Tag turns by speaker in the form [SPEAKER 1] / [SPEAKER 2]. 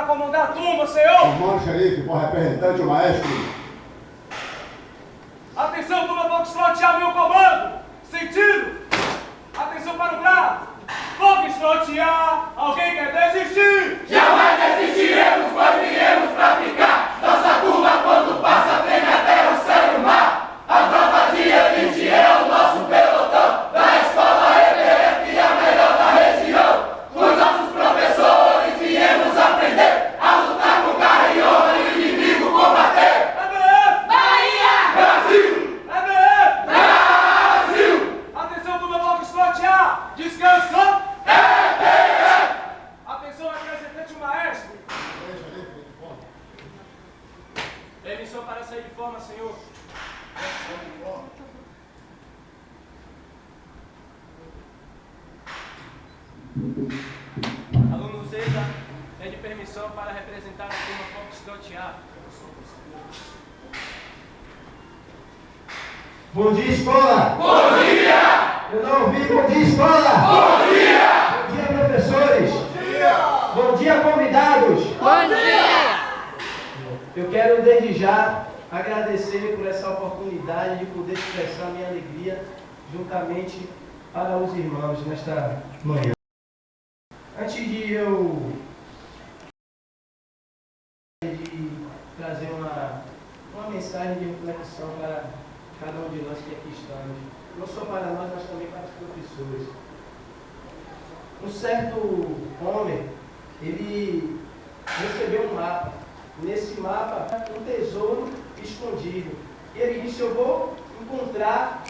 [SPEAKER 1] comandar a turma, senhor!
[SPEAKER 2] Comando, xerife, por representante, o maestro.
[SPEAKER 1] Atenção, turma, foxtrot, ao meu comando! Sentido! Atenção para o bravo! Foxtrotear! Alguém quer desistir?
[SPEAKER 3] Jamais desistiremos, pois viemos pra ficar. Nossa turma, quando passa, treme até o céu e o mar. A tropa de elite é o nosso pelotão. Da escola EPF, a melhor da região. Com os nossos professores viemos aprender a lutar com garra e honra e o inimigo combater.
[SPEAKER 1] EBF!
[SPEAKER 3] Bahia! Brasil!
[SPEAKER 1] EBF!
[SPEAKER 3] Brasil!
[SPEAKER 1] Atenção, turma, foxtrotear! Descansa!
[SPEAKER 3] EPF!
[SPEAKER 1] Atenção, representante, o maestro! Permissão para sair de forma, senhor. Aluno Zeta, pede permissão para representar a turma foxtrotear.
[SPEAKER 4] Bom dia, escola!
[SPEAKER 3] Bom dia!
[SPEAKER 4] Eu não ouvi bom dia, escola!
[SPEAKER 3] Bom dia!
[SPEAKER 4] Bom dia, professores!
[SPEAKER 3] Bom dia!
[SPEAKER 4] Bom dia, convidados!
[SPEAKER 5] Bom dia!
[SPEAKER 4] Eu quero desde já agradecer por essa oportunidade de poder expressar minha alegria juntamente para os irmãos nesta manhã. Antes de eu trazer uma mensagem de reflexão para cada um de nós que aqui estamos, não só para nós, mas também para os professores. Um certo homem, ele recebeu um mapa. Nesse mapa, um tesouro escondido. E ele disse, eu vou encontrar